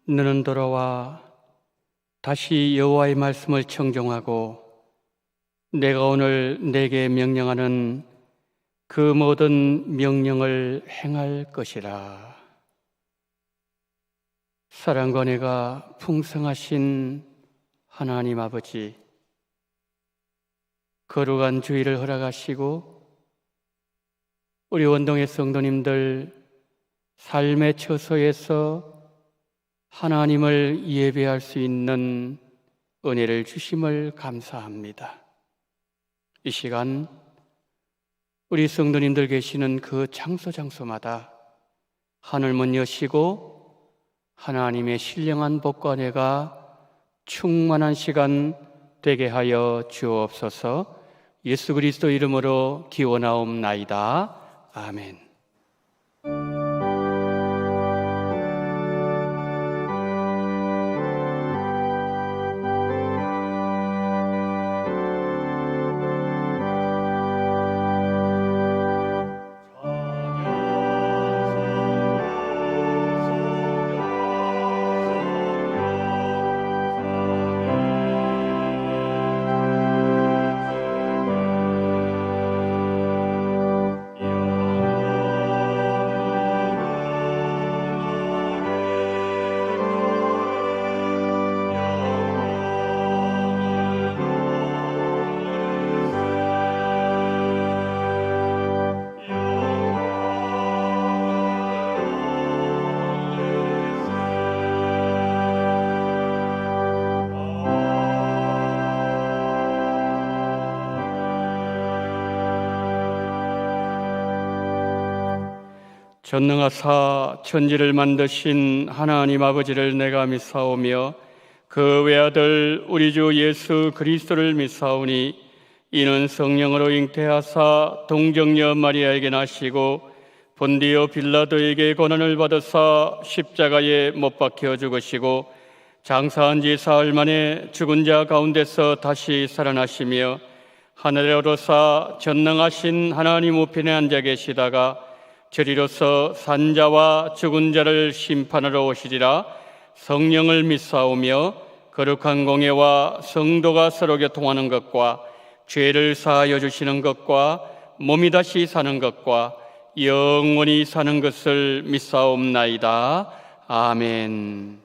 너는 돌아와 다시 여호와의 말씀을 청종하고 내가 오늘 내게 명령하는 그 모든 명령을 행할 것이라. 사랑과 은혜가 풍성하신 하나님 아버지, 거룩한 주일을 허락하시고 우리 원동의 성도님들 삶의 처소에서 하나님을 예배할 수 있는 은혜를 주심을 감사합니다. 이 시간 우리 성도님들 계시는 그 장소마다 하늘문 여시고 하나님의 신령한 복과 은혜가 충만한 시간 되게 하여 주옵소서. 예수 그리스도 이름으로 기원하옵나이다. 아멘. 전능하사 천지를 만드신 하나님 아버지를 내가 믿사오며 그 외아들 우리 주 예수 그리스도를 믿사오니 이는 성령으로 잉태하사 동정녀 마리아에게 나시고 본디오 빌라도에게 고난을 받으사 십자가에 못 박혀 죽으시고 장사한 지 사흘 만에 죽은 자 가운데서 다시 살아나시며 하늘에 오르사 전능하신 하나님 우편에 앉아 계시다가 저리로서 산자와 죽은 자를 심판하러 오시리라. 성령을 믿사오며 거룩한 공예와 성도가 서로 교통하는 것과 죄를 사하여 주시는 것과 몸이 다시 사는 것과 영원히 사는 것을 믿사옵나이다. 아멘.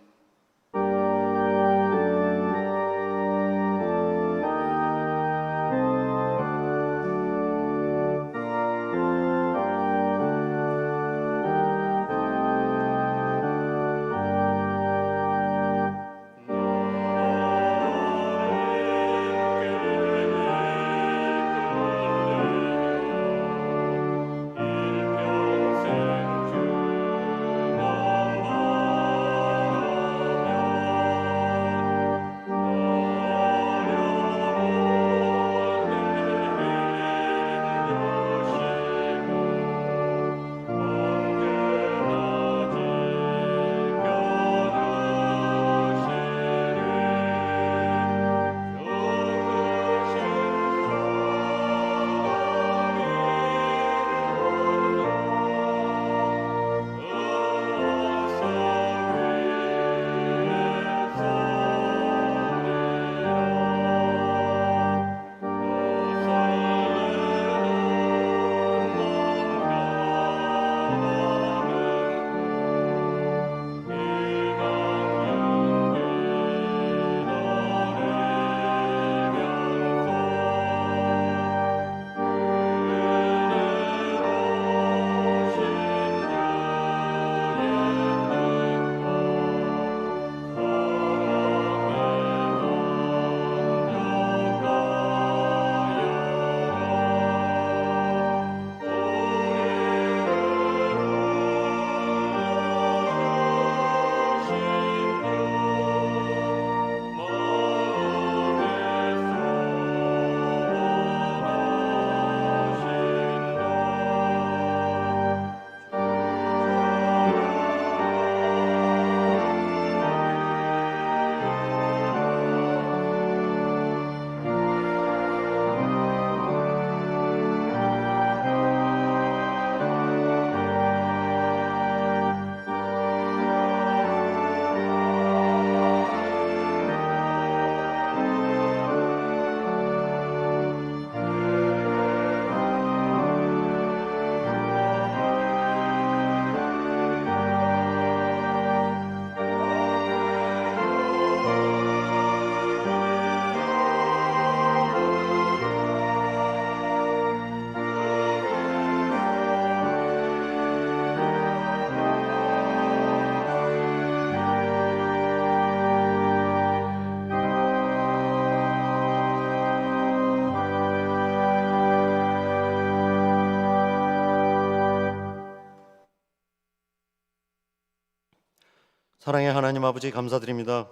사랑의 하나님 아버지, 감사드립니다.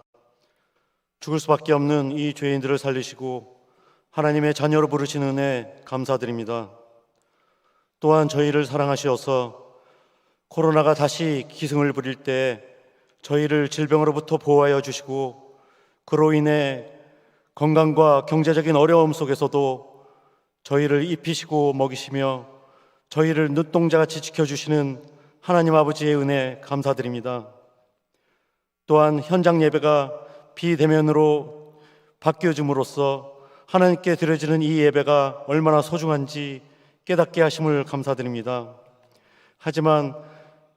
죽을 수밖에 없는 이 죄인들을 살리시고 하나님의 자녀로 부르시는 은혜 감사드립니다. 또한 저희를 사랑하시어서 코로나가 다시 기승을 부릴 때 저희를 질병으로부터 보호하여 주시고, 그로 인해 건강과 경제적인 어려움 속에서도 저희를 입히시고 먹이시며 저희를 눈동자같이 지켜주시는 하나님 아버지의 은혜 감사드립니다. 또한 현장 예배가 비대면으로 바뀌어짐으로써 하나님께 드려지는 이 예배가 얼마나 소중한지 깨닫게 하심을 감사드립니다. 하지만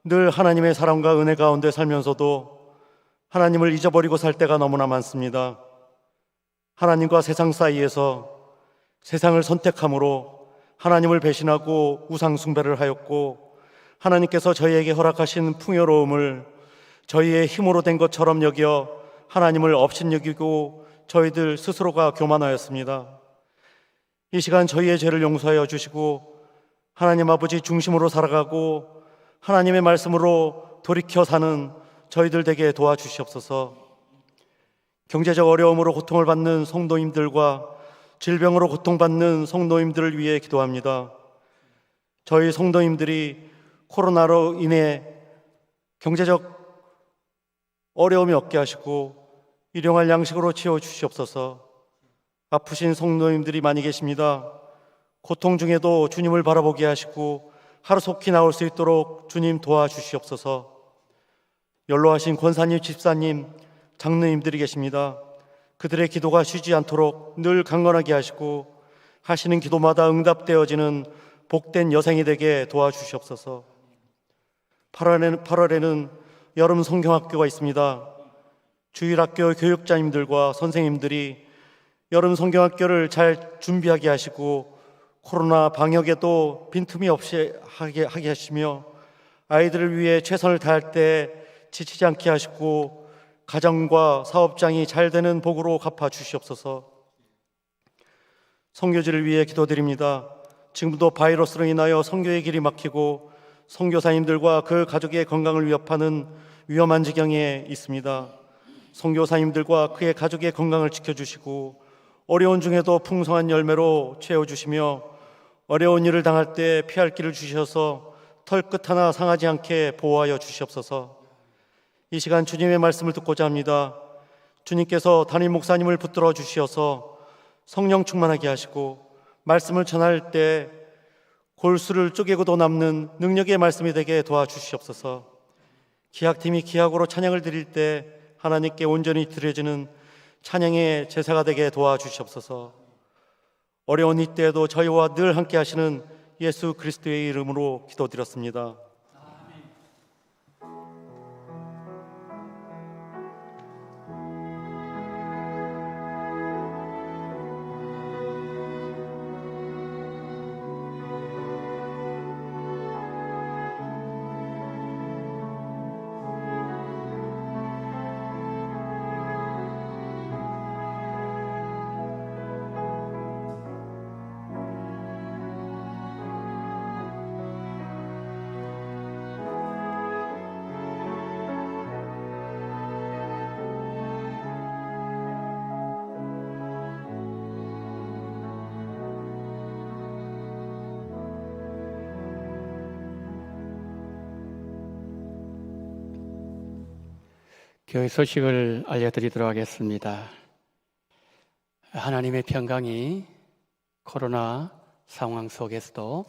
늘 하나님의 사랑과 은혜 가운데 살면서도 하나님을 잊어버리고 살 때가 너무나 많습니다. 하나님과 세상 사이에서 세상을 선택함으로 하나님을 배신하고 우상 숭배를 하였고, 하나님께서 저희에게 허락하신 풍요로움을 저희의 힘으로 된 것처럼 여겨 하나님을 업신여기고 저희들 스스로가 교만하였습니다. 이 시간 저희의 죄를 용서하여 주시고 하나님 아버지 중심으로 살아가고 하나님의 말씀으로 돌이켜 사는 저희들 되게 도와주시옵소서. 경제적 어려움으로 고통을 받는 성도님들과 질병으로 고통받는 성도님들을 위해 기도합니다. 저희 성도님들이 코로나로 인해 경제적 어려움이 없게 하시고 일용할 양식으로 채워주시옵소서. 아프신 성도님들이 많이 계십니다. 고통 중에도 주님을 바라보게 하시고 하루속히 나올 수 있도록 주님 도와주시옵소서. 연로하신 권사님, 집사님, 장로님들이 계십니다. 그들의 기도가 쉬지 않도록 늘 강건하게 하시고 하시는 기도마다 응답되어지는 복된 여생이 되게 도와주시옵소서. 8월에는 여름 성경학교가 있습니다. 주일학교 교육자님들과 선생님들이 여름 성경학교를 잘 준비하게 하시고 코로나 방역에도 빈틈이 없이 하게 하시며 아이들을 위해 최선을 다할 때 지치지 않게 하시고 가정과 사업장이 잘 되는 복으로 갚아 주시옵소서. 선교지를 위해 기도드립니다. 지금도 바이러스로 인하여 선교의 길이 막히고 선교사님들과 그 가족의 건강을 위협하는 위험한 지경에 있습니다. 선교사님들과 그의 가족의 건강을 지켜주시고 어려운 중에도 풍성한 열매로 채워주시며 어려운 일을 당할 때 피할 길을 주셔서 털끝 하나 상하지 않게 보호하여 주시옵소서. 이 시간 주님의 말씀을 듣고자 합니다. 주님께서 담임 목사님을 붙들어 주시어서 성령 충만하게 하시고 말씀을 전할 때 골수를 쪼개고도 남는 능력의 말씀이 되게 도와주시옵소서. 기학팀이 기학으로 찬양을 드릴 때 하나님께 온전히 드려지는 찬양의 제사가 되게 도와주시옵소서. 어려운 이때에도 저희와 늘 함께 하시는 예수 그리스도의 이름으로 기도드렸습니다. 교회 소식을 알려드리도록 하겠습니다. 하나님의 평강이 코로나 상황 속에서도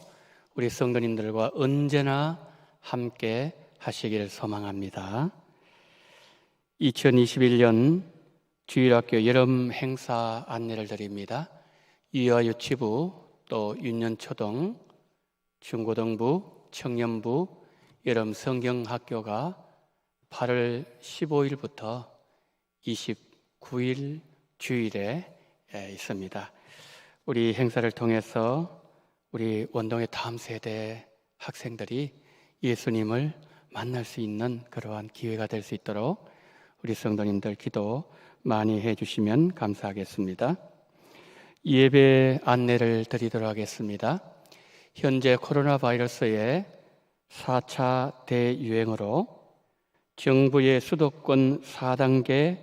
우리 성도님들과 언제나 함께 하시기를 소망합니다. 2021년 주일학교 여름 행사 안내를 드립니다. 유아유치부, 또 유년초등, 중고등부, 청년부 여름 성경학교가 8월 15일부터 29일 주일에 있습니다. 우리 행사를 통해서 우리 원동의 다음 세대 학생들이 예수님을 만날 수 있는 그러한 기회가 될 수 있도록 우리 성도님들 기도 많이 해주시면 감사하겠습니다. 예배 안내를 드리도록 하겠습니다. 현재 코로나 바이러스의 4차 대유행으로 정부의 수도권 4단계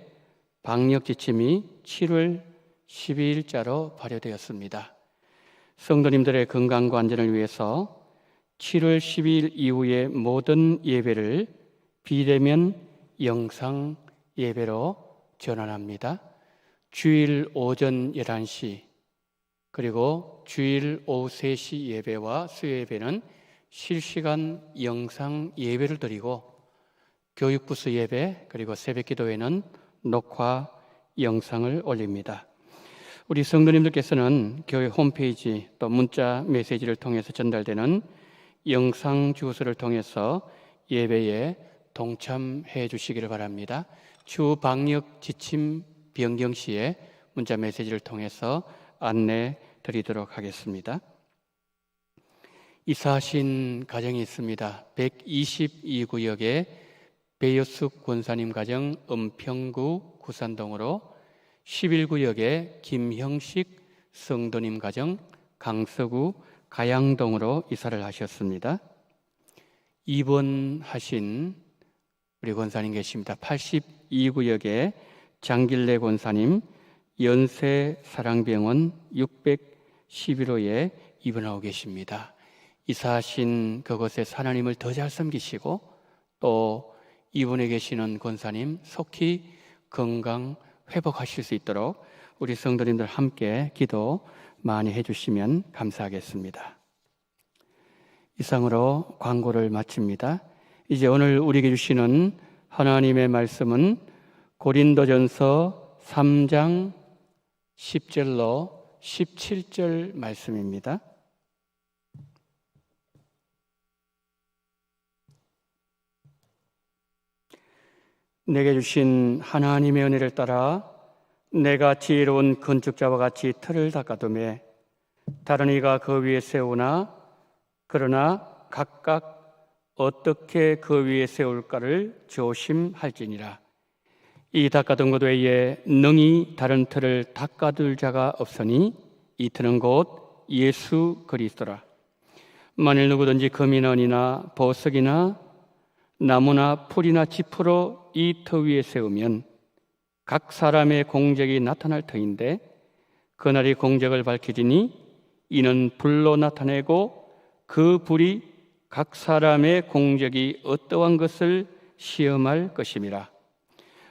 방역 지침이 7월 12일자로 발효되었습니다. 성도님들의 건강과 안전을 위해서 7월 12일 이후의 모든 예배를 비대면 영상 예배로 전환합니다. 주일 오전 11시 그리고 주일 오후 3시 예배와 수요 예배는 실시간 영상 예배를 드리고 교육부스 예배 그리고 새벽기도회는 녹화 영상을 올립니다. 우리 성도님들께서는 교회 홈페이지 또 문자 메시지를 통해서 전달되는 영상 주소를 통해서 예배에 동참해 주시기를 바랍니다. 추후 방역 지침 변경 시에 문자 메시지를 통해서 안내 드리도록 하겠습니다. 이사하신 가정이 있습니다. 122구역에 배여숙 권사님 가정 은평구 구산동으로 11구역에 김형식 성도님 가정 강서구 가양동으로 이사를 하셨습니다. 입원하신 우리 권사님 계십니다. 82구역에 장길래 권사님 연세사랑병원 611호에 입원하고 계십니다. 이사하신 그곳에 하나님을 더 잘 섬기시고 또 입원해 계시는 권사님 속히 건강 회복하실 수 있도록 우리 성도님들 함께 기도 많이 해주시면 감사하겠습니다. 이상으로 광고를 마칩니다. 이제 오늘 우리에게 주시는 하나님의 말씀은 고린도전서 3장 10절로 17절 말씀입니다. 내게 주신 하나님의 은혜를 따라 내가 지혜로운 건축자와 같이 틀을 닦아두매 다른 이가 그 위에 세우나 그러나 각각 어떻게 그 위에 세울까를 조심할지니라. 이 닦아둔 것 외에 능히 다른 틀을 닦아둘 자가 없으니 이 틀은 곧 예수 그리스도라. 만일 누구든지 금이나 은이나 보석이나 나무나 풀이나 지푸로 이 터 위에 세우면 각 사람의 공적이 나타날 터인데 그날이 공적을 밝히리니 이는 불로 나타내고 그 불이 각 사람의 공적이 어떠한 것을 시험할 것임이라.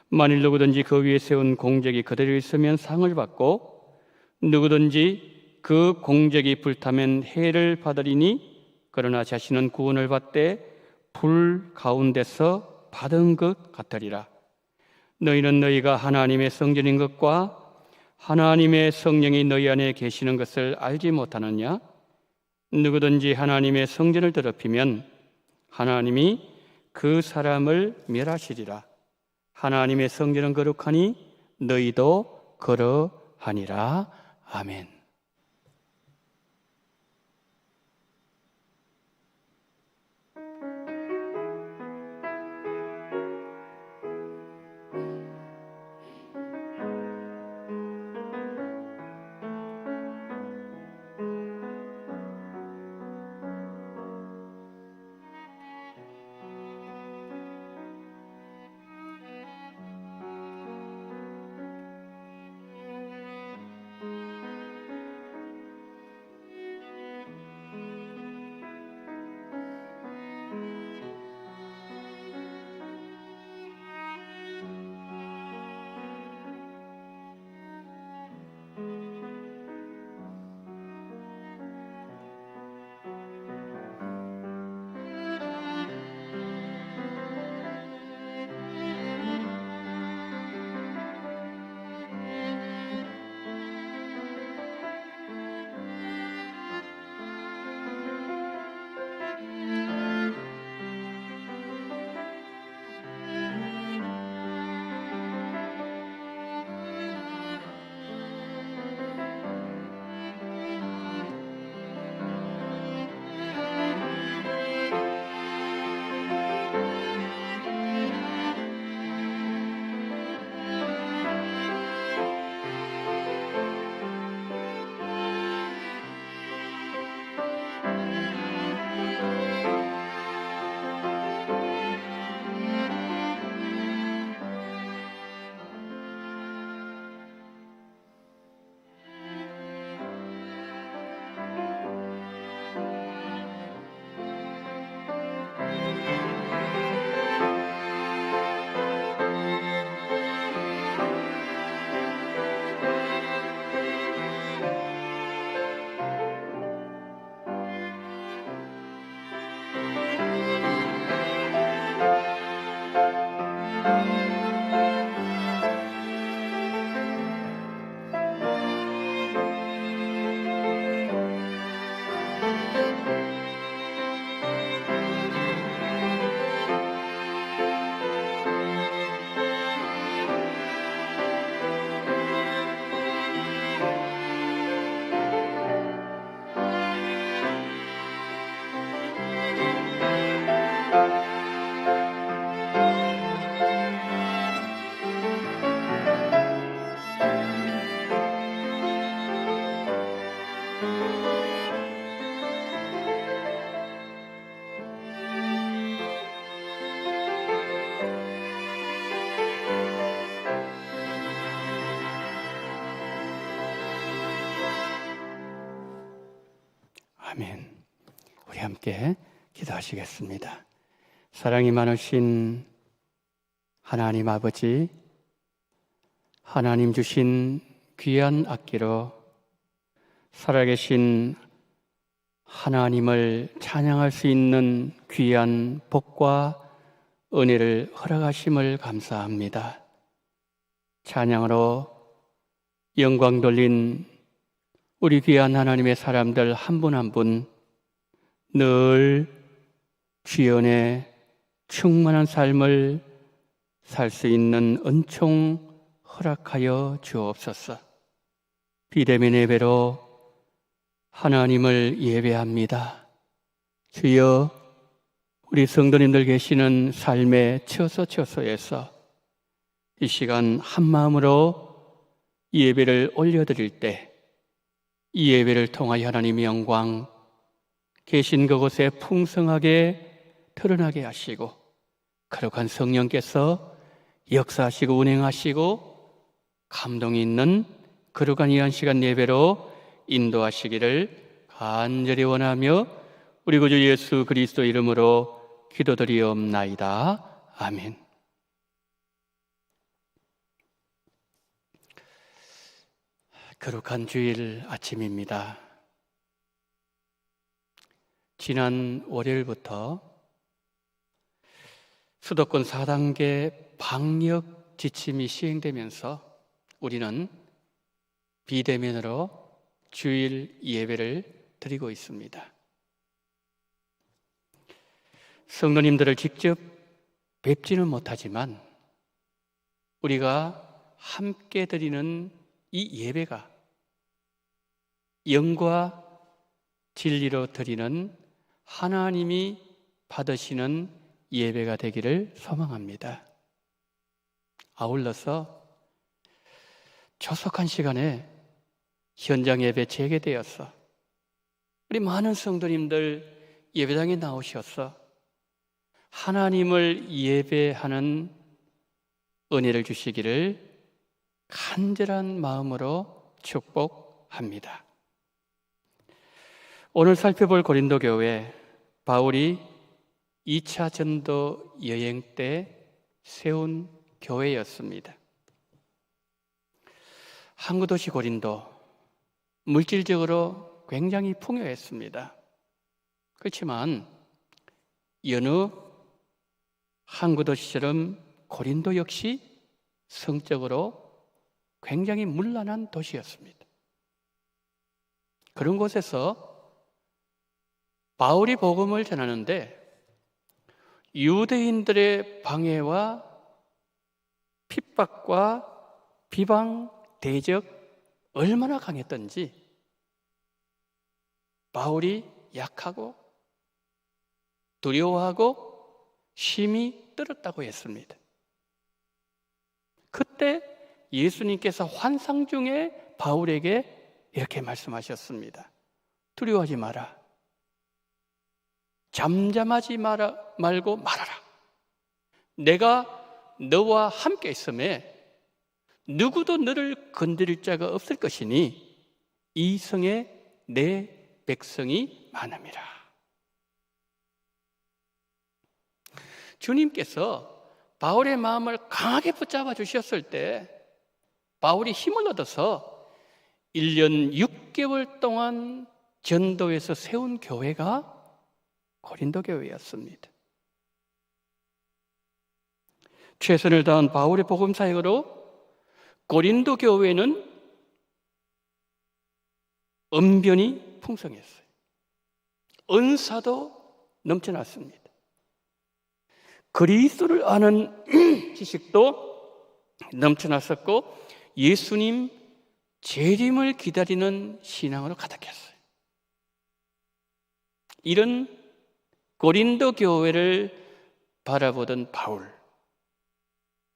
만일 누구든지 그 위에 세운 공적이 그대로 있으면 상을 받고 누구든지 그 공적이 불타면 해를 받으리니 그러나 자신은 구원을 받되 불 가운데서 받은 것 같으리라. 너희는 너희가 하나님의 성전인 것과 하나님의 성령이 너희 안에 계시는 것을 알지 못하느냐? 누구든지 하나님의 성전을 더럽히면 하나님이 그 사람을 멸하시리라. 하나님의 성전은 거룩하니 너희도 그러하니라. 아멘. 아멘. 우리 함께 기도하시겠습니다. 사랑이 많으신 하나님 아버지, 하나님 주신 귀한 악기로 살아계신 하나님을 찬양할 수 있는 귀한 복과 은혜를 허락하심을 감사합니다. 찬양으로 영광 돌린 우리 귀한 하나님의 사람들 한 분 한 분 늘 주연의 충만한 삶을 살 수 있는 은총 허락하여 주옵소서. 비대면 예배로 하나님을 예배합니다. 주여, 우리 성도님들 계시는 삶의 처소처소에서 이 시간 한 마음으로 예배를 올려드릴 때 이 예배를 통하여 하나님의 영광 계신 그곳에 풍성하게 드러나게 하시고 거룩한 성령께서 역사하시고 운행하시고 감동이 있는 거룩한 이 한 시간 예배로 인도하시기를 간절히 원하며 우리 구주 예수 그리스도 이름으로 기도드리옵나이다. 아멘. 거룩한 주일 아침입니다. 지난 월요일부터 수도권 4단계 방역 지침이 시행되면서 우리는 비대면으로 주일 예배를 드리고 있습니다. 성도님들을 직접 뵙지는 못하지만 우리가 함께 드리는 이 예배가 영과 진리로 드리는 하나님이 받으시는 예배가 되기를 소망합니다. 아울러서 조속한 시간에 현장 예배 재개되어서 우리 많은 성도님들 예배당에 나오셔서 하나님을 예배하는 은혜를 주시기를 간절한 마음으로 축복합니다. 오늘 살펴볼 고린도 교회, 바울이 2차 전도 여행 때 세운 교회였습니다. 항구 도시 고린도, 물질적으로 굉장히 풍요했습니다. 그렇지만 여느 항구 도시처럼 고린도 역시 성적으로 굉장히 문란한 도시였습니다. 그런 곳에서 바울이 복음을 전하는데 유대인들의 방해와 핍박과 비방, 대적 얼마나 강했던지 바울이 약하고 두려워하고 심히 떨었다고 했습니다. 그때 예수님께서 환상 중에 바울에게 이렇게 말씀하셨습니다. 두려워하지 마라. 잠잠하지 말고 말하라. 내가 너와 함께 있음에 누구도 너를 건드릴 자가 없을 것이니 이 성에 내 백성이 많음이라. 주님께서 바울의 마음을 강하게 붙잡아 주셨을 때 바울이 힘을 얻어서 1년 6개월 동안 전도에서 세운 교회가 고린도 교회였습니다. 최선을 다한 바울의 복음 사역으로 고린도 교회는 언변이 풍성했어요. 은사도 넘쳐났습니다. 그리스도를 아는 지식도 넘쳐났었고 예수님 재림을 기다리는 신앙으로 가득했어요. 이런 고린도 교회를 바라보던 바울,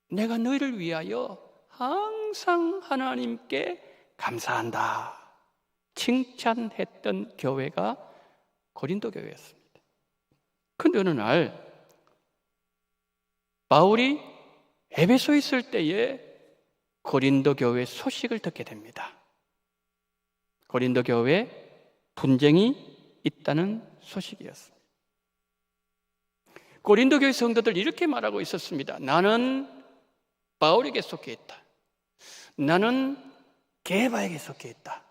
내가 너희를 위하여 항상 하나님께 감사한다. 칭찬했던 교회가 고린도 교회였습니다. 그런데 어느 날 바울이 에베소에 있을 때에 고린도 교회 소식을 듣게 됩니다. 고린도 교회에 분쟁이 있다는 소식이었습니다. 고린도 교회 성도들 이렇게 말하고 있었습니다. 나는 바울에게 속해 있다. 나는 게바에게 속해 있다.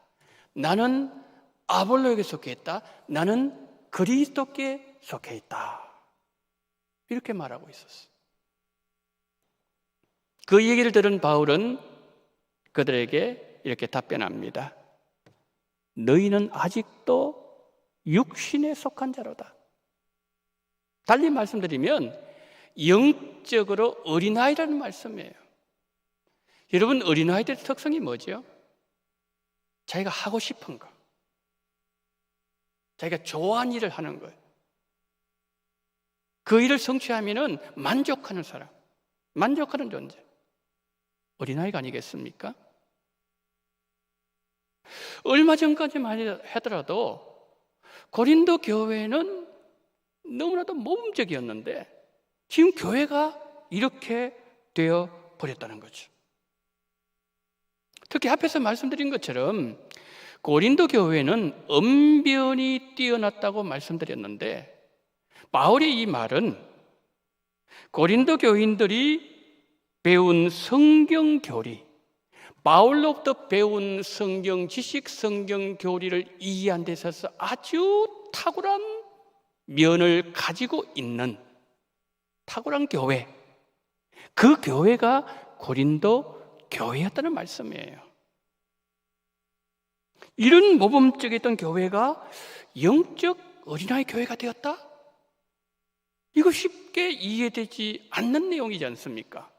나는 아볼로에게 속해 있다. 나는 그리스도께 속해 있다. 이렇게 말하고 있었어요. 그 얘기를 들은 바울은 그들에게 이렇게 답변합니다. 너희는 아직도 육신에 속한 자로다. 달리 말씀드리면 영적으로 어린아이라는 말씀이에요. 여러분, 어린아이들의 특성이 뭐죠? 자기가 하고 싶은 거, 자기가 좋아하는 일을 하는 거예요. 그 일을 성취하면은 만족하는 사람, 만족하는 존재. 어린아이가 아니겠습니까? 얼마 전까지만 하더라도 고린도 교회는 너무나도 모범적이었는데 지금 교회가 이렇게 되어 버렸다는 거죠. 특히 앞에서 말씀드린 것처럼 고린도 교회는 언변이 뛰어났다고 말씀드렸는데 바울의 이 말은 고린도 교인들이 배운 성경 교리, 바울로부터 배운 성경 지식, 성경 교리를 이해한 데 있어서 아주 탁월한 면을 가지고 있는 탁월한 교회, 그 교회가 고린도 교회였다는 말씀이에요. 이런 모범적이었던 교회가 영적 어린아이 교회가 되었다? 이거 쉽게 이해되지 않는 내용이지 않습니까?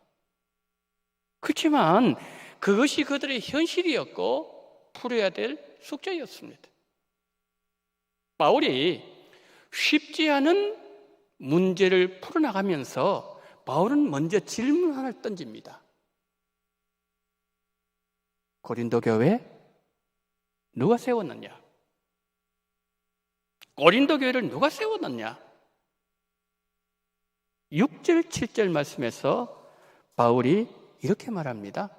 그렇지만 그것이 그들의 현실이었고 풀어야 될 숙제였습니다. 바울이 쉽지 않은 문제를 풀어나가면서 바울은 먼저 질문 하나를 던집니다. 고린도 교회 누가 세웠느냐? 고린도 교회를 누가 세웠느냐? 6절, 7절 말씀에서 바울이 이렇게 말합니다.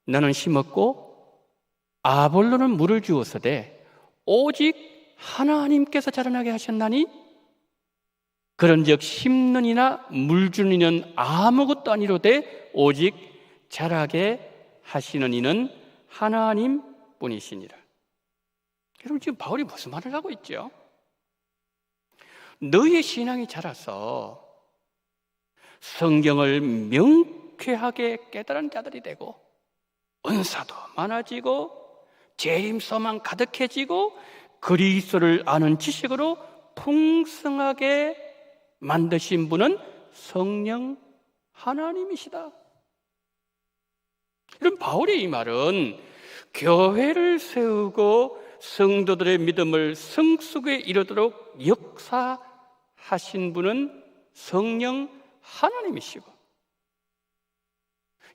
너는 심었고 아볼로는 물을 주었으되 오직 하나님께서 자라나게 하셨나니 그런즉 심는 이나 물 주는 이는 아무것도 아니로되 오직 자라게 하시는 이는 하나님뿐이시니라. 여러분, 지금 바울이 무슨 말을 하고 있죠? 너희의 신앙이 자라서 성경을 명쾌하게 깨달은 자들이 되고 은사도 많아지고 재림소망 가득해지고 그리스도를 아는 지식으로 풍성하게 만드신 분은 성령 하나님이시다. 이런 바울의 이 말은 교회를 세우고 성도들의 믿음을 성숙에 이르도록 역사하신 분은 성령 하나님이시고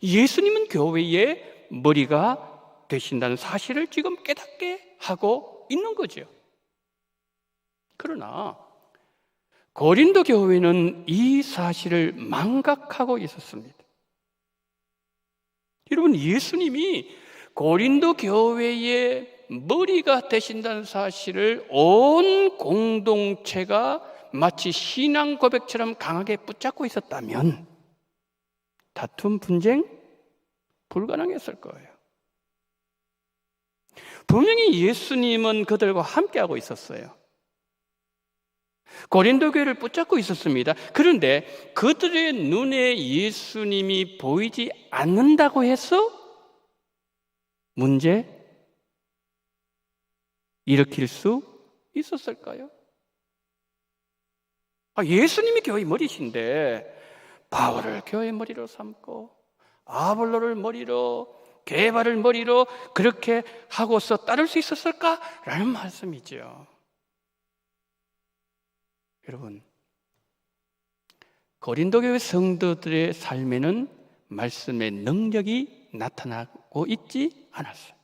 예수님은 교회의 머리가 되신다는 사실을 지금 깨닫게 하고 있는 거죠. 그러나 고린도 교회는 이 사실을 망각하고 있었습니다. 여러분, 예수님이 고린도 교회의 머리가 되신다는 사실을 온 공동체가 마치 신앙 고백처럼 강하게 붙잡고 있었다면 다툼, 분쟁 불가능했을 거예요. 분명히 예수님은 그들과 함께하고 있었어요. 고린도 교회를 붙잡고 있었습니다. 그런데 그들의 눈에 예수님이 보이지 않는다고 해서 문제 일으킬 수 있었을까요? 예수님이 교회의 머리신데 바울을 교회의 머리로 삼고 아볼로를 머리로 게바를 머리로 그렇게 하고서 따를 수 있었을까라는 말씀이죠. 여러분, 고린도 교회 성도들의 삶에는 말씀의 능력이 나타나고 있지 않았어요.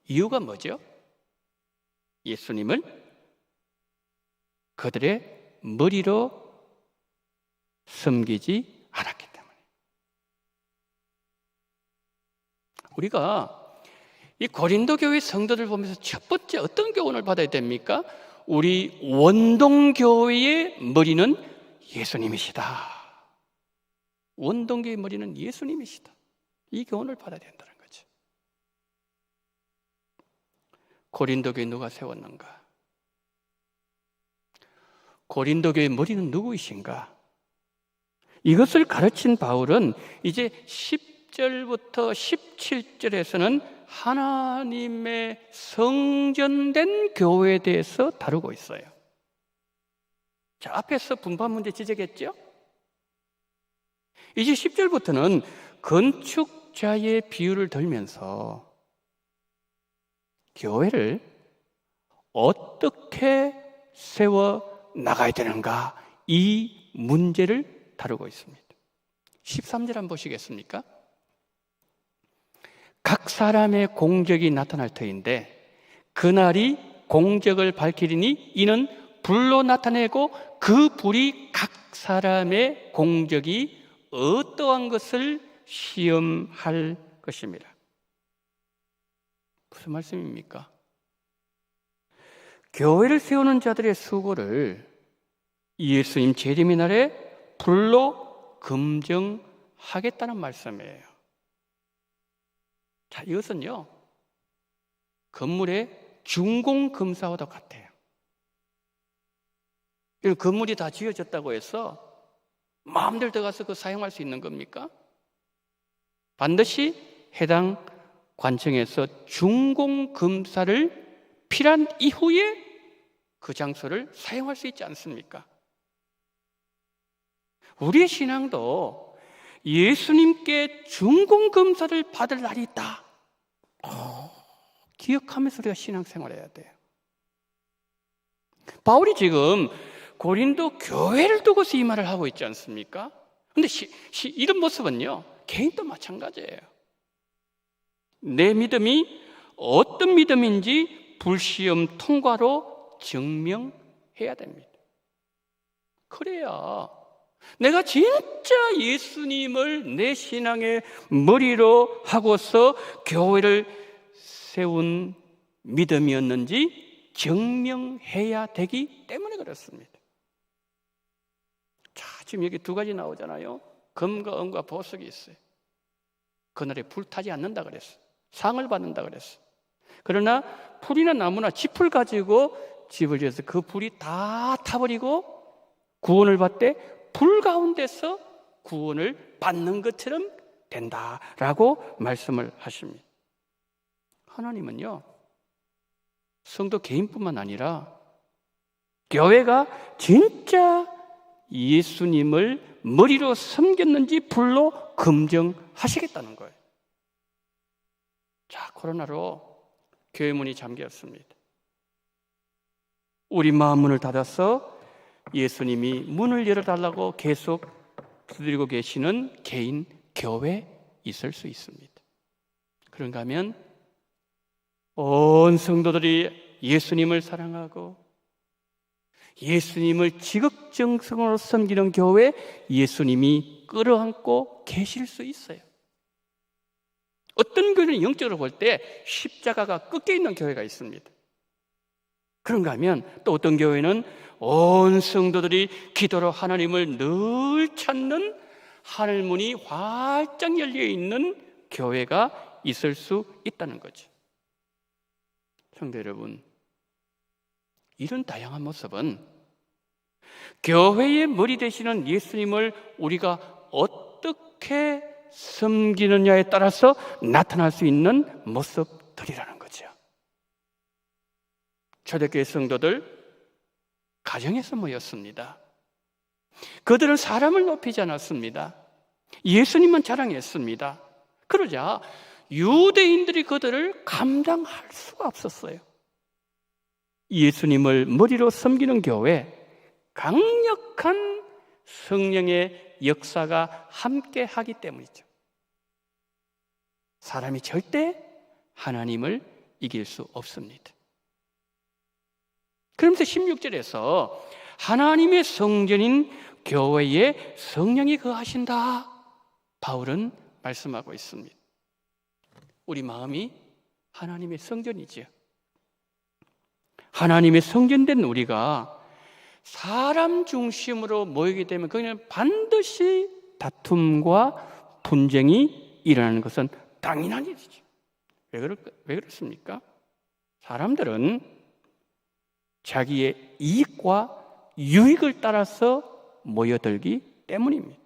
이유가 뭐죠? 예수님을 그들의 머리로 섬기지 않았기 때문에. 우리가 이 고린도 교회 성도들 보면서 첫 번째 어떤 교훈을 받아야 됩니까? 우리 원동교회의 머리는 예수님이시다. 원동교회의 머리는 예수님이시다. 이 교훈을 받아야 된다는 거죠. 고린도 교회 누가 세웠는가? 고린도 교회의 머리는 누구이신가? 이것을 가르친 바울은 이제 10절부터 17절에서는 하나님의 성전된 교회에 대해서 다루고 있어요. 자, 앞에서 분반 문제 지적했죠? 이제 10절부터는 건축자의 비유를 들면서 교회를 어떻게 세워 나가야 되는가, 이 문제를 다루고 있습니다. 13절 한번 보시겠습니까? 각 사람의 공적이 나타날 터인데 그날이 공적을 밝히리니 이는 불로 나타내고 그 불이 각 사람의 공적이 어떠한 것을 시험할 것입니다. 무슨 말씀입니까? 교회를 세우는 자들의 수고를 예수님 재림의 날에 불로 검증하겠다는 말씀이에요. 자, 이것은요, 건물의 준공검사와도 같아요. 이 건물이 다 지어졌다고 해서 마음대로 들어가서 그 사용할 수 있는 겁니까? 반드시 해당 관청에서 준공검사를 필요한 이후에 그 장소를 사용할 수 있지 않습니까? 우리의 신앙도 예수님께 준공검사를 받을 날이 있다. 기억하면서 우리가 신앙생활해야 돼요. 바울이 지금 고린도 교회를 두고서 이 말을 하고 있지 않습니까? 그런데 이런 모습은요, 개인도 마찬가지예요. 내 믿음이 어떤 믿음인지 불시험 통과로 증명해야 됩니다. 그래야 내가 진짜 예수님을 내 신앙의 머리로 하고서 교회를 세운 믿음이었는지 증명해야 되기 때문에 그렇습니다. 자, 지금 여기 두 가지 나오잖아요. 금과 은과 보석이 있어요. 그날에 불타지 않는다 그랬어요. 상을 받는다 그랬어요. 그러나 풀이나 나무나 짚을 가지고 집을 지어서 그 불이 다 타버리고 구원을 받되 불 가운데서 구원을 받는 것처럼 된다라고 말씀을 하십니다. 하나님은요, 성도 개인뿐만 아니라 교회가 진짜 예수님을 머리로 섬겼는지 불로 검증하시겠다는 거예요. 자, 코로나로 교회 문이 잠겼습니다. 우리 마음 문을 닫아서 예수님이 문을 열어달라고 계속 두드리고 계시는 개인 교회 있을 수 있습니다. 그런가 하면 온 성도들이 예수님을 사랑하고 예수님을 지극정성으로 섬기는 교회, 예수님이 끌어안고 계실 수 있어요. 어떤 교회는 영적으로 볼 때 십자가가 꺾여 있는 교회가 있습니다. 그런가 하면 또 어떤 교회는 온 성도들이 기도로 하나님을 늘 찾는 하늘문이 활짝 열려 있는 교회가 있을 수 있다는 거죠. 성도 여러분, 이런 다양한 모습은 교회의 머리 되시는 예수님을 우리가 어떻게 섬기느냐에 따라서 나타날 수 있는 모습들이라는 거죠. 초대교회 성도들 가정에서 모였습니다. 그들은 사람을 높이지 않았습니다. 예수님만 자랑했습니다. 그러자 유대인들이 그들을 감당할 수가 없었어요. 예수님을 머리로 섬기는 교회, 강력한 성령의 역사가 함께 하기 때문이죠. 사람이 절대 하나님을 이길 수 없습니다. 그러면서 16절에서 하나님의 성전인 교회에 성령이 거하신다, 바울은 말씀하고 있습니다. 우리 마음이 하나님의 성전이지요. 하나님의 성전된 우리가 사람 중심으로 모이게 되면 그냥 반드시 다툼과 분쟁이 일어나는 것은 당연한 일이죠. 왜 그렇습니까? 사람들은 자기의 이익과 유익을 따라서 모여들기 때문입니다.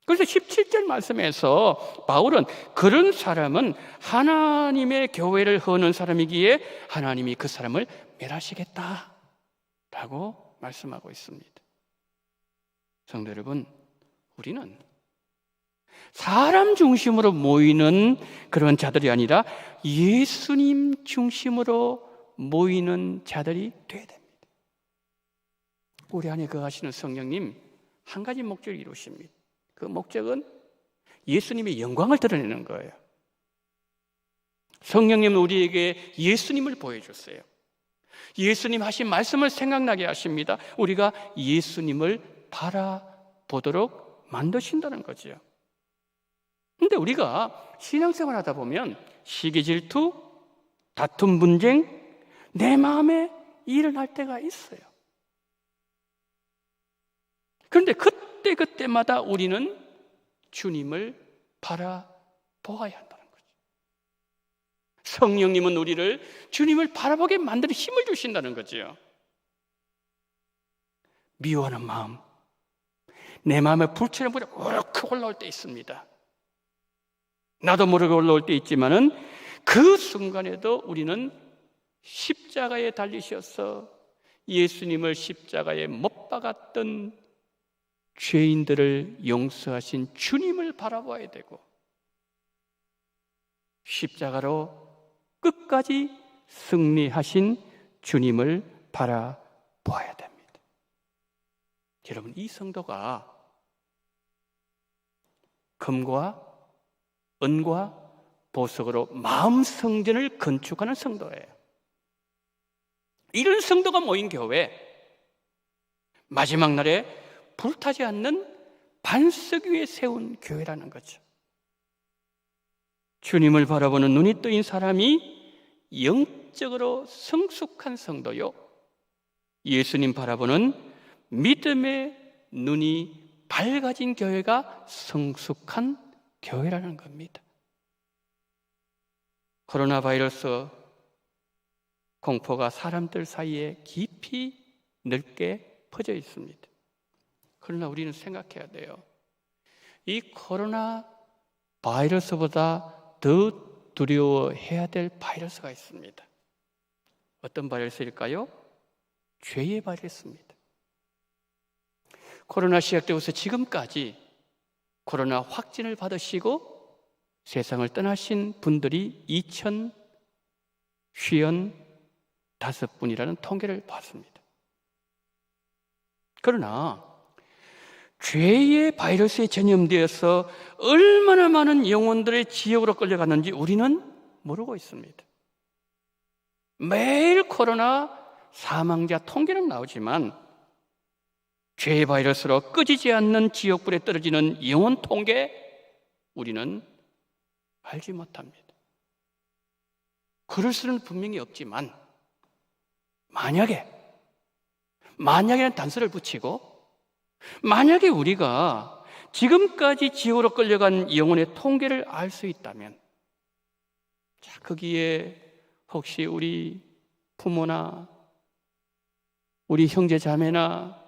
그래서 17절 말씀에서 바울은 그런 사람은 하나님의 교회를 허는 사람이기에 하나님이 그 사람을 멸하시겠다라고 말씀하고 있습니다. 성도 여러분, 우리는 사람 중심으로 모이는 그런 자들이 아니라 예수님 중심으로 모이는 자들이 되어야 됩니다. 우리 안에 거하시는 성령님 한 가지 목적을 이루십니다. 그 목적은 예수님의 영광을 드러내는 거예요. 성령님은 우리에게 예수님을 보여줬어요. 예수님 하신 말씀을 생각나게 하십니다. 우리가 예수님을 바라보도록 만드신다는 거죠. 그런데 우리가 신앙생활 하다 보면 시기 질투, 다툼 분쟁, 내 마음에 일어날 때가 있어요. 그런데 그때마다 우리는 주님을 바라보아야 한다는 거죠. 성령님은 우리를 주님을 바라보게 만드는 힘을 주신다는 거죠. 미워하는 마음, 내 마음에 불처럼 우르르 올라올 때 있습니다. 나도 모르게 올라올 때 있지만은 그 순간에도 우리는 십자가에 달리셔서 예수님을 십자가에 못 박았던 죄인들을 용서하신 주님을 바라봐야 되고, 십자가로 끝까지 승리하신 주님을 바라봐야 됩니다. 여러분, 이 성도가 금과 은과 보석으로 마음 성전을 건축하는 성도예요. 이런 성도가 모인 교회, 마지막 날에 불타지 않는 반석 위에 세운 교회라는 거죠. 주님을 바라보는 눈이 뜨인 사람이 영적으로 성숙한 성도요, 예수님 바라보는 믿음의 눈이 밝아진 교회가 성숙한 교회라는 겁니다. 코로나 바이러스 공포가 사람들 사이에 깊이 넓게 퍼져 있습니다. 그러나 우리는 생각해야 돼요. 이 코로나 바이러스보다 더 두려워해야 될 바이러스가 있습니다. 어떤 바이러스일까요? 죄의 바이러스입니다. 코로나 시작되고서 지금까지 코로나 확진을 받으시고 세상을 떠나신 분들이 2,055분이라는 통계를 봤습니다. 그러나 죄의 바이러스에 전염되어서 얼마나 많은 영혼들의 지옥으로 끌려갔는지 우리는 모르고 있습니다. 매일 코로나 사망자 통계는 나오지만 죄의 바이러스로 꺼지지 않는 지옥불에 떨어지는 영혼 통계, 우리는 알지 못합니다. 그럴 수는 분명히 없지만 만약에는 단서를 붙이고, 만약에 우리가 지금까지 지옥으로 끌려간 영혼의 통계를 알 수 있다면, 자, 거기에 혹시 우리 부모나 우리 형제 자매나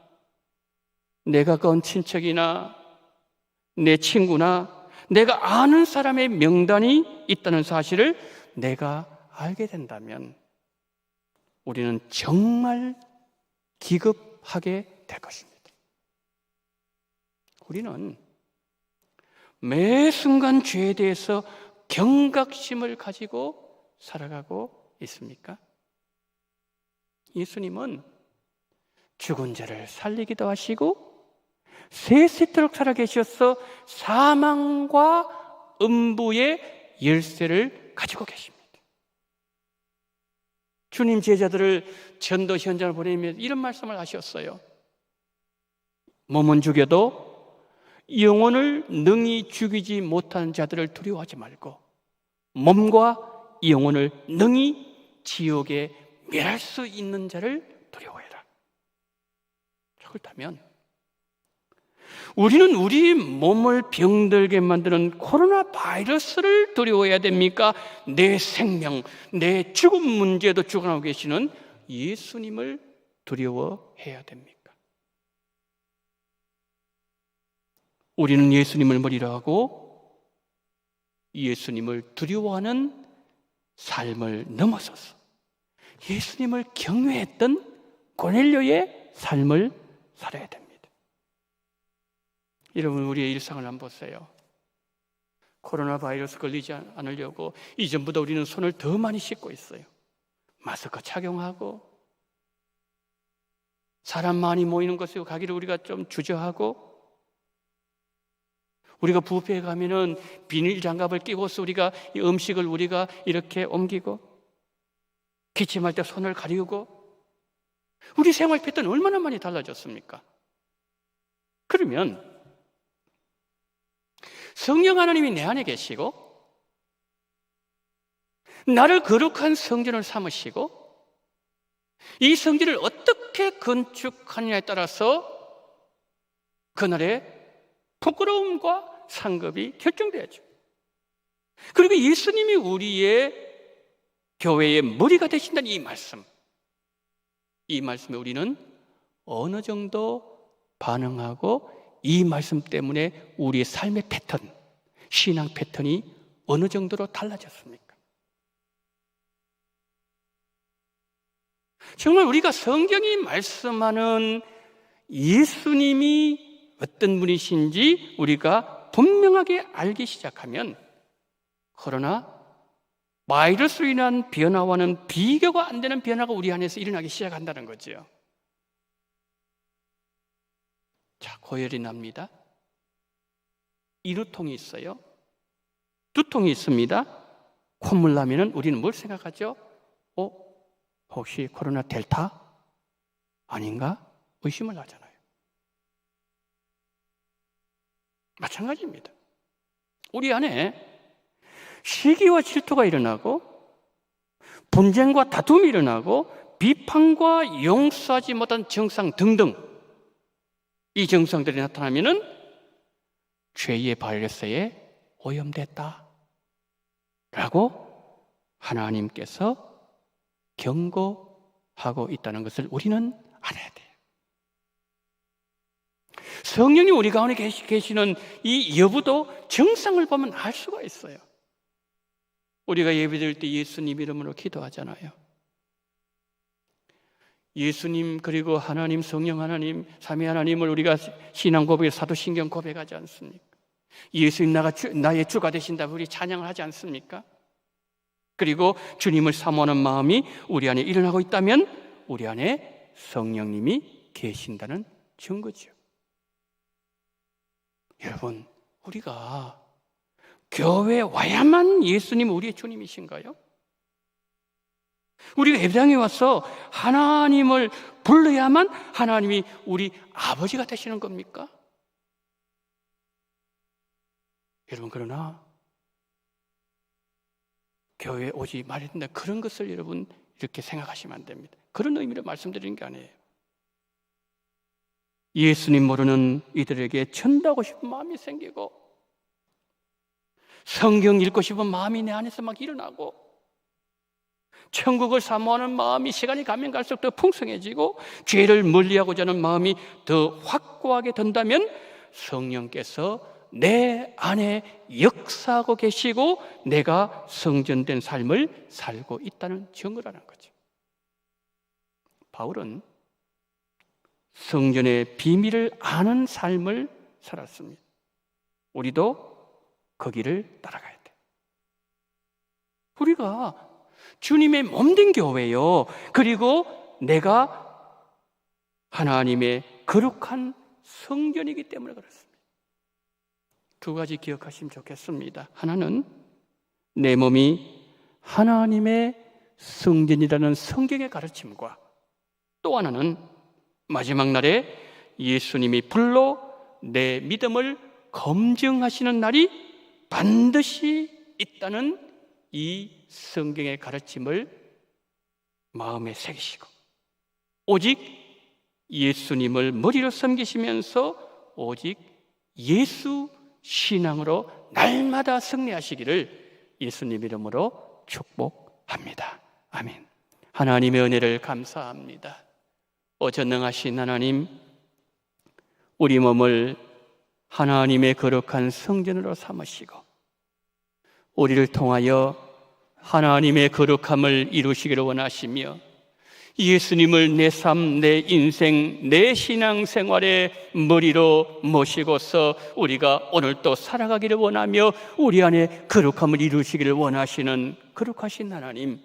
내 가까운 친척이나 내 친구나 내가 아는 사람의 명단이 있다는 사실을 내가 알게 된다면 우리는 정말 기겁하게 될 것입니다. 우리는 매 순간 죄에 대해서 경각심을 가지고 살아가고 있습니까? 예수님은 죽은 자를 살리기도 하시고 세세토록 살아계셔서 사망과 음부의 열쇠를 가지고 계십니다. 주님 제자들을 전도 현장을 보내면서 이런 말씀을 하셨어요. 몸은 죽여도 영혼을 능히 죽이지 못하는 자들을 두려워하지 말고 몸과 영혼을 능히 지옥에 멸할 수 있는 자를 두려워해라. 그렇다면 우리는 우리 몸을 병들게 만드는 코로나 바이러스를 두려워해야 됩니까? 내 생명, 내 죽음 문제도 주관하고 계시는 예수님을 두려워해야 됩니까? 우리는 예수님을 머리로 하고 예수님을 두려워하는 삶을 넘어서서 예수님을 경외했던 고넬료의 삶을 살아야 됩니다. 여러분, 우리의 일상을 한번 보세요. 코로나 바이러스 걸리지 않으려고 이전보다 우리는 손을 더 많이 씻고 있어요. 마스크 착용하고 사람 많이 모이는 곳에 가기를 우리가 좀 주저하고, 우리가 뷔페에 가면은 비닐 장갑을 끼고서 우리가 이 음식을 우리가 이렇게 옮기고, 기침할 때 손을 가리우고, 우리 생활 패턴 얼마나 많이 달라졌습니까? 그러면 성령 하나님이 내 안에 계시고 나를 거룩한 성전을 삼으시고 이 성전을 어떻게 건축하느냐에 따라서 그날의 부끄러움과 상급이 결정돼야죠. 그리고 예수님이 우리의 교회의 머리가 되신다는 이 말씀에 우리는 어느 정도 반응하고 이 말씀 때문에 우리의 삶의 패턴, 신앙 패턴이 어느 정도로 달라졌습니까? 정말 우리가 성경이 말씀하는 예수님이 어떤 분이신지 우리가 분명하게 알기 시작하면 코로나 바이러스로 인한 변화와는 비교가 안 되는 변화가 우리 안에서 일어나기 시작한다는 거죠. 자, 고열이 납니다. 인후통이 있어요. 두통이 있습니다. 콧물 나면은 우리는 뭘 생각하죠? 혹시 코로나 델타? 아닌가? 의심을 하잖아요. 마찬가지입니다. 우리 안에 시기와 질투가 일어나고 분쟁과 다툼이 일어나고 비판과 용서하지 못한 증상 등등, 이 증상들이 나타나면은 죄의 바이러스에 오염됐다 라고 하나님께서 경고하고 있다는 것을 우리는 알아야 돼요. 성령이 우리 가운데 계시는 이 여부도 증상을 보면 알 수가 있어요. 우리가 예배드릴 때 예수님 이름으로 기도하잖아요. 예수님, 그리고 하나님, 성령 하나님, 삼위 하나님을 우리가 신앙 고백에 사도신경 고백하지 않습니까? 예수님 나의 주가 되신다고 우리 찬양을 하지 않습니까? 그리고 주님을 사모하는 마음이 우리 안에 일어나고 있다면 우리 안에 성령님이 계신다는 증거죠. 여러분, 우리가 교회에 와야만 예수님 우리의 주님이신가요? 우리가 예배당에 와서 하나님을 불러야만 하나님이 우리 아버지가 되시는 겁니까? 여러분, 그러나 교회에 오지 말아야 된다, 그런 것을 여러분 이렇게 생각하시면 안 됩니다. 그런 의미로 말씀드리는 게 아니에요. 예수님 모르는 이들에게 전도하고 싶은 마음이 생기고 성경 읽고 싶은 마음이 내 안에서 막 일어나고 천국을 사모하는 마음이 시간이 가면 갈수록 더 풍성해지고 죄를 멀리하고자 하는 마음이 더 확고하게 된다면 성령께서 내 안에 역사하고 계시고 내가 성전된 삶을 살고 있다는 증거라는 거죠. 바울은 성전의 비밀을 아는 삶을 살았습니다. 우리도 그 길을 따라가야 돼. 우리가 주님의 몸된 교회요, 그리고 내가 하나님의 거룩한 성전이기 때문에 그렇습니다. 두 가지 기억하시면 좋겠습니다. 하나는 내 몸이 하나님의 성전이라는 성경의 가르침과 또 하나는 마지막 날에 예수님이 불로 내 믿음을 검증하시는 날이 반드시 있다는 이 성경의 가르침을 마음에 새기시고 오직 예수님을 머리로 섬기시면서 오직 예수 신앙으로 날마다 승리하시기를 예수님 이름으로 축복합니다. 아멘. 하나님의 은혜를 감사합니다. 전능하신 하나님, 우리 몸을 하나님의 거룩한 성전으로 삼으시고 우리를 통하여 하나님의 거룩함을 이루시기를 원하시며 예수님을 내 삶, 내 인생, 내 신앙생활의 머리로 모시고서 우리가 오늘 또 살아가기를 원하며 우리 안에 거룩함을 이루시기를 원하시는 거룩하신 하나님,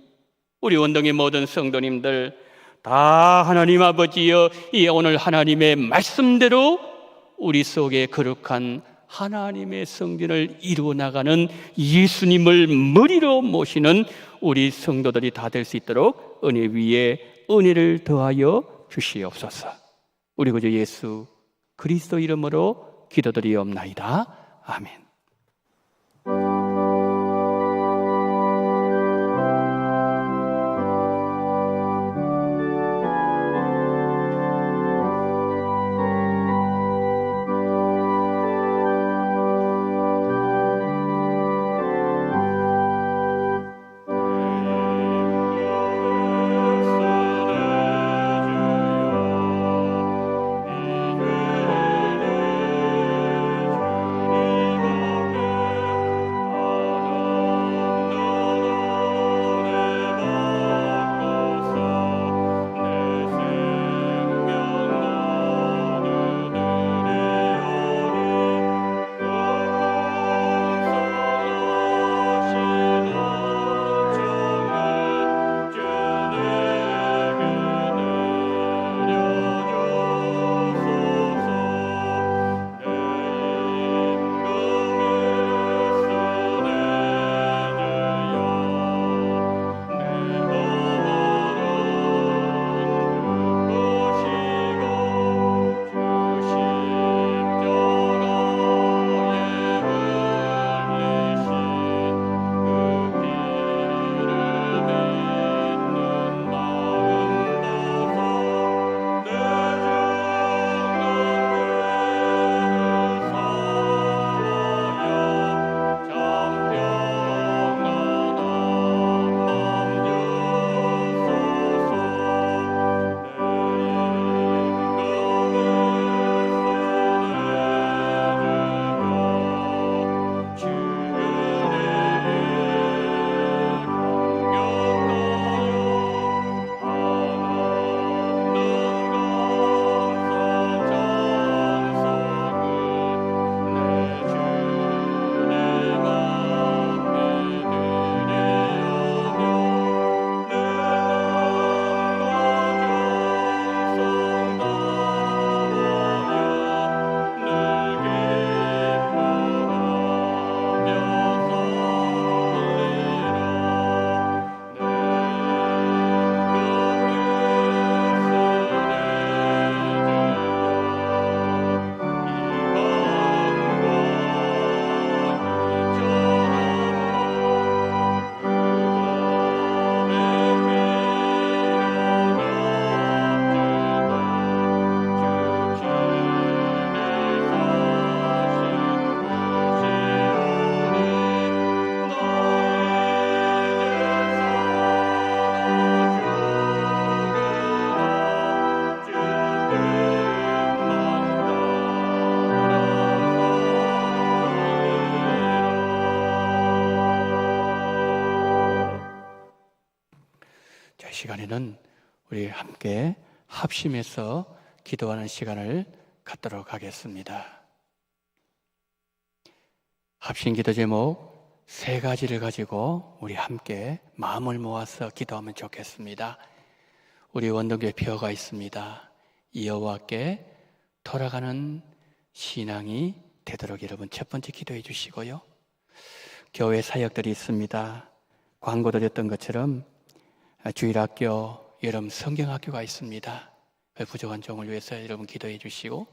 우리 원동의 모든 성도님들 다 하나님 아버지여, 이 오늘 하나님의 말씀대로 우리 속에 거룩한 하나님의 성전을 이루어 나가는 예수님을 머리로 모시는 우리 성도들이 다 될 수 있도록 은혜 위에 은혜를 더하여 주시옵소서. 우리 구주 예수 그리스도 이름으로 기도드리옵나이다. 아멘. 이 시간에는 우리 함께 합심해서 기도하는 시간을 갖도록 하겠습니다. 합심 기도 제목 3가지를 가지고 우리 함께 마음을 모아서 기도하면 좋겠습니다. 우리 원동교회 표어가 있습니다. 여호와께 돌아가는 신앙이 되도록 여러분 첫 번째 기도해 주시고요. 교회 사역들이 있습니다. 광고 드렸던 것처럼 주일학교, 여름 성경학교가 있습니다. 부족한 종을 위해서 여러분 기도해 주시고,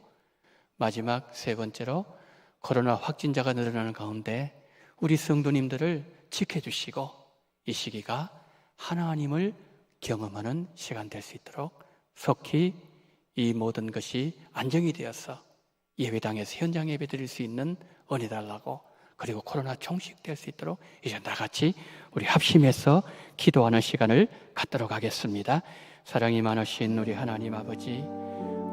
마지막 세 번째로 코로나 확진자가 늘어나는 가운데 우리 성도님들을 지켜주시고 이 시기가 하나님을 경험하는 시간 될 수 있도록 속히 이 모든 것이 안정이 되어서 예배당에서 현장 예배 드릴 수 있는 은혜 달라고, 그리고 코로나 종식될 수 있도록 이제 나같이 우리 합심해서 기도하는 시간을 갖도록 하겠습니다. 사랑이 많으신 우리 하나님 아버지,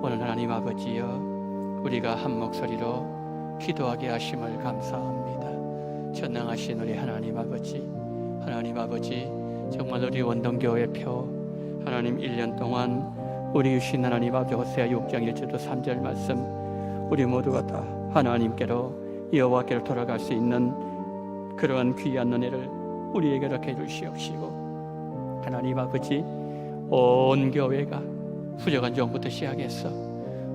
오늘 하나님 아버지여, 우리가 한 목소리로 기도하게 하심을 감사합니다. 전능하신 우리 하나님 아버지, 정말 우리 원동교회 표 하나님 1년 동안 우리 유신 하나님 아버지 호세아 6장 1절도 3절 말씀, 우리 모두가 다 하나님께로 여호와께로 돌아갈 수 있는 그러한 귀한 은혜를 우리에게 이렇게 주시옵시고, 하나님 아버지 온 교회가 부족한 종부터 시작해서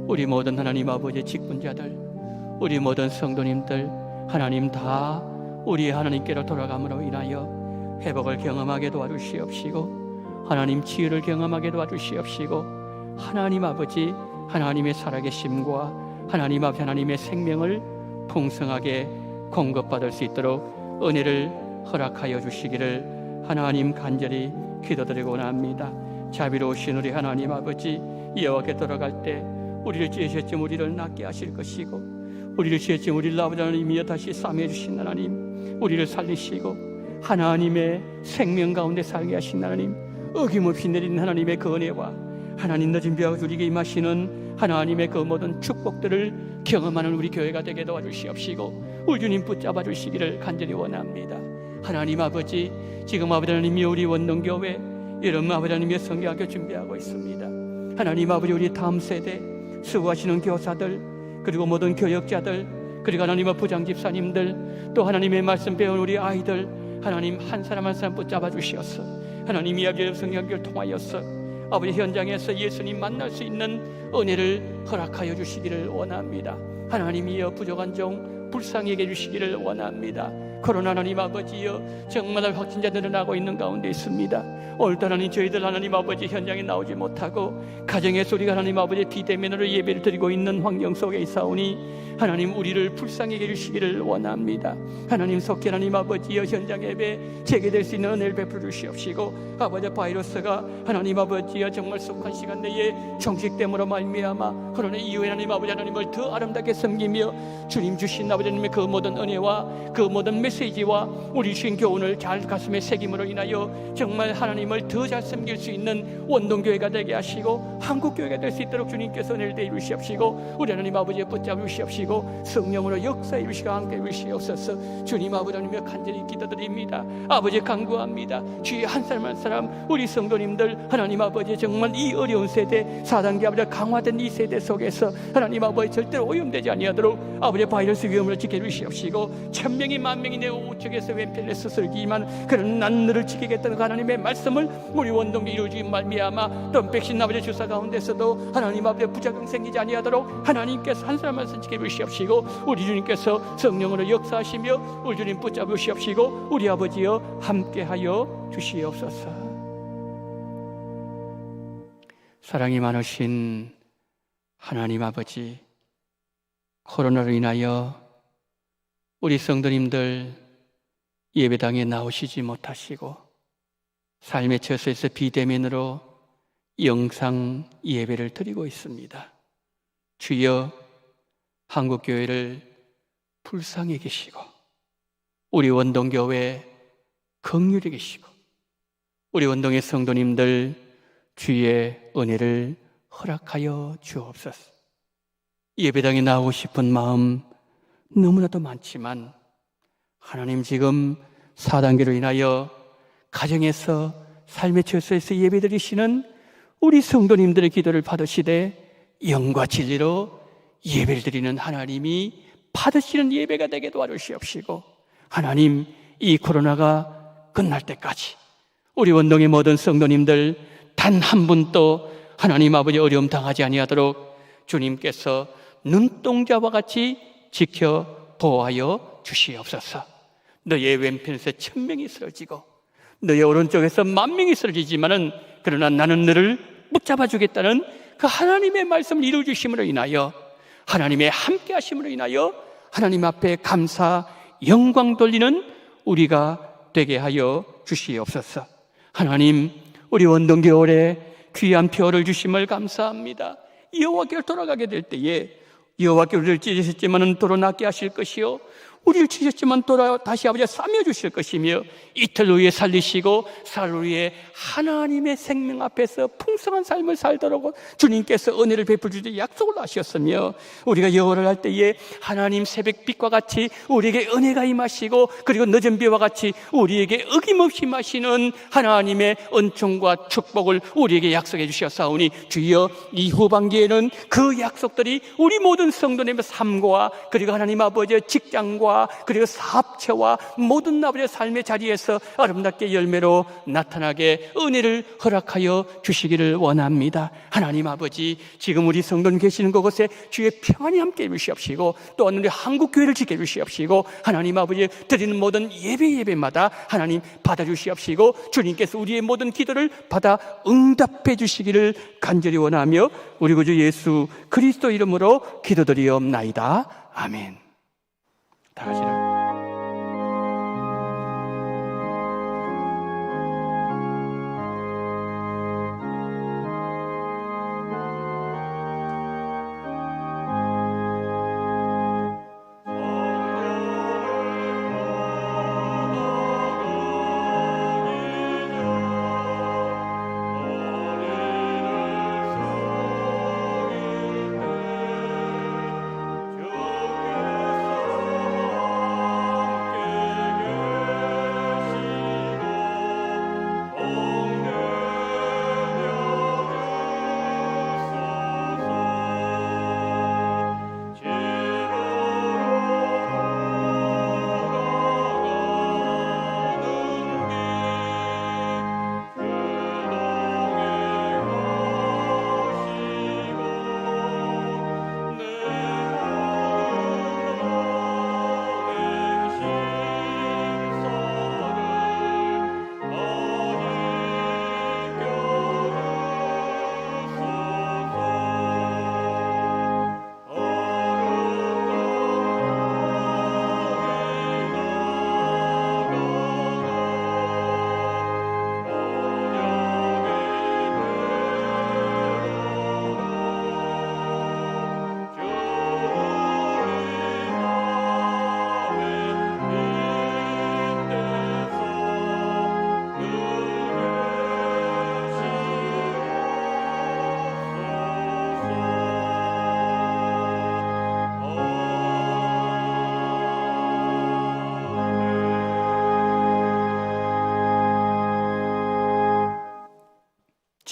우리 모든 하나님 아버지 직분자들, 우리 모든 성도님들 하나님 다 우리 하나님께로 돌아감으로 인하여 회복을 경험하게 도와주시옵시고, 하나님 치유를 경험하게 도와주시옵시고, 하나님 아버지 하나님의 살아계심과 하나님 앞에 하나님의 생명을 풍성하게 공급받을 수 있도록 은혜를 허락하여 주시기를 하나님 간절히 기도드리고 원합니다. 자비로우신 우리 하나님 아버지, 여호와께 돌아갈 때 우리를 지으셨지만 우리를 낫게 하실 것이고, 우리를 지으셨지만 우리를 아버지 하나님이여 다시 싸매 주신 하나님, 우리를 살리시고 하나님의 생명 가운데 살게 하신 하나님, 어김없이 내리는 하나님의 그 은혜와 하나님 늦은 비와 우리에게 임하시는 하나님의 그 모든 축복들을 경험하는 우리 교회가 되게 도와주시옵시고, 우리 주님 붙잡아 주시기를 간절히 원합니다. 하나님 아버지, 지금 아버지 하나님이 우리 원동교회 여러분 아버지 하나님의 성경학교 준비하고 있습니다. 하나님 아버지, 우리 다음 세대 수고하시는 교사들, 그리고 모든 교역자들, 그리고 하나님의 부장 집사님들, 또 하나님의 말씀 배운 우리 아이들, 하나님 한 사람 한 사람 붙잡아 주시옵소서. 하나님 이 아버지 성경학교를 통하여서 아버지 현장에서 예수님 만날 수 있는 은혜를 허락하여 주시기를 원합니다. 하나님이여 부족한 종 불쌍히 여겨 주시기를 원합니다. 코로나 하나님 아버지여, 정말 확진자 늘어나고 있는 가운데 있습니다. 오늘도 하나님 저희들 하나님 아버지 현장에 나오지 못하고 가정에서 우리가 하나님 아버지 비대면으로 예배를 드리고 있는 환경 속에 있사오니 하나님 우리를 불쌍히 여겨 주시기를 원합니다. 하나님 속히 하나님 아버지여 현장 예배 재개될 수 있는 은혜를 베풀어 주시옵시고, 아버지 바이러스가 하나님 아버지여 정말 속한 시간 내에 종식됨으로 말미암아 코로나 이후에 하나님 아버지 하나님을 더 아름답게 섬기며 주님 주신 아버지 하나님의 그 모든 은혜와 그 모든 메시지와 우리 주신 교훈을 잘 가슴에 새김으로 인하여 정말 하나님을 더 잘 섬길 수 있는 원동교회가 되게 하시고 한국교회가 될 수 있도록 주님께서 은혜를 대해 주시옵시고, 우리 하나님 아버지의 붙잡아 주시옵시고 성령으로 역사해 주시고 함께 해 주시옵소서. 주님 아버지 하나님의 간절히 기도드립니다. 아버지 간구합니다. 주의 한 사람 한 사람 우리 성도님들 하나님 아버지 정말 이 어려운 세대 사단계 아버지 강화된 이 세대 속에서 하나님 아버지 절대로 오염되지 아니하도록 아버지 바이러스 위험을 지켜주시옵시고, 천명이 만명이 내 우측에서 왼편에서 슬기만 그런 난너를 지키겠다는 하나님의 말씀을 우리 원동이 이루어지기 말미암아 또 백신 아버지 주사 가운데서도 하나님 아버지 부작용 생기지 아니하도록 하나님께서 한 사람 한 사람 지켜주시옵시고, 우리 주님께서 성령으로 역사하시며 우리 주님 붙잡아 주시옵시고, 우리 아버지여 함께하여 주시옵소서. 사랑이 많으신 하나님 아버지, 코로나로 인하여 우리 성도님들 예배당에 나오시지 못하시고 삶의 처소에서 비대면으로 영상 예배를 드리고 있습니다. 주여 한국교회를 불쌍히 계시고 우리 원동교회 긍휼히 계시고 우리 원동의 성도님들 주의 은혜를 허락하여 주옵소서. 예배당에 나오고 싶은 마음 너무나도 많지만 하나님 지금 4단계로 인하여 가정에서 삶의 처소에서 예배드리시는 우리 성도님들의 기도를 받으시되 영과 진리로 예배를 드리는 하나님이 받으시는 예배가 되게 도와주시옵시고, 하나님 이 코로나가 끝날 때까지 우리 원동의 모든 성도님들 단 한 분도 하나님 아버지 어려움 당하지 아니하도록 주님께서 눈동자와 같이 지켜 보호하여 주시옵소서. 너의 왼편에서 천명이 쓰러지고 너의 오른쪽에서 10,000명이 쓰러지지만은 그러나 나는 너를 붙잡아 주겠다는 그 하나님의 말씀을 이루어 주심으로 인하여, 하나님의 함께 하심으로 인하여 하나님 앞에 감사 영광 돌리는 우리가 되게 하여 주시옵소서. 하나님, 우리 원동교월에 귀한 표를 주심을 감사합니다. 여호와께로 돌아가게 될 때에 여호와께로 우리를 찢으셨지만 도로 낫게 하실 것이요, 우리를 치셨지만 다시 아버지 싸며 주실 것이며, 이틀 후에 살리시고 사흘 후에 하나님의 생명 앞에서 풍성한 삶을 살도록 주님께서 은혜를 베풀 주실 약속을 하셨으며, 우리가 여호와를 할 때에 하나님 새벽빛과 같이 우리에게 은혜가 임하시고, 그리고 늦은 비와 같이 우리에게 어김없이 마시는 하나님의 은총과 축복을 우리에게 약속해 주셨사오니, 주여 이 후반기에는 그 약속들이 우리 모든 성도님의 삶과, 그리고 하나님 아버지의 직장과, 그리고 사업체와 모든 아버지의 삶의 자리에서 아름답게 열매로 나타나게 은혜를 허락하여 주시기를 원합니다. 하나님 아버지, 지금 우리 성도님 계시는 그곳에 주의 평안이 함께 해주시옵시고, 또한 우리 한국교회를 지켜주시옵시고, 하나님 아버지 드리는 모든 예배마다 하나님 받아주시옵시고, 주님께서 우리의 모든 기도를 받아 응답해 주시기를 간절히 원하며 우리 구주 예수 그리스도 이름으로 기도드리옵나이다. 아멘. 다 같이라.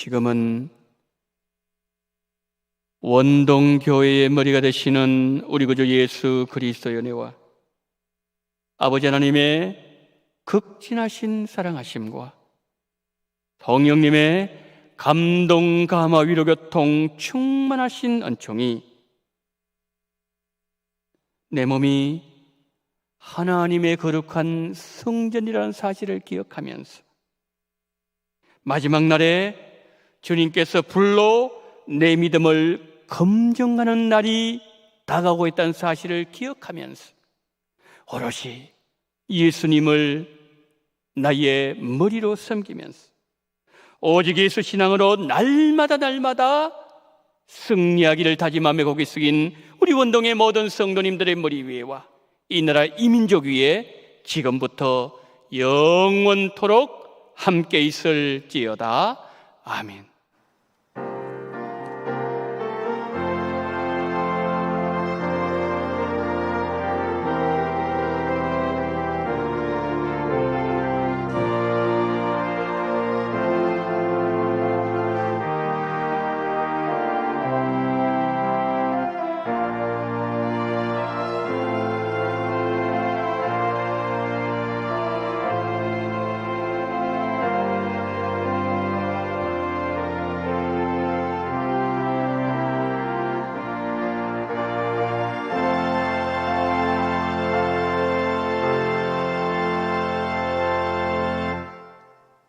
지금은 원동교회의 머리가 되시는 우리 구주 예수 그리스도의 은혜와 아버지 하나님의 극진하신 사랑하심과 성령님의 감동, 감화, 위로, 교통 충만하신 은총이 내 몸이 하나님의 거룩한 성전이라는 사실을 기억하면서 마지막 날에 주님께서 불로 내 믿음을 검증하는 날이 다가오고 있다는 사실을 기억하면서 오롯이 예수님을 나의 머리로 섬기면서 오직 예수 신앙으로 날마다 승리하기를 다짐하며 고개 숙인 우리 원동의 모든 성도님들의 머리 위에와 이 나라 이민족 위에 지금부터 영원토록 함께 있을지어다. 아멘.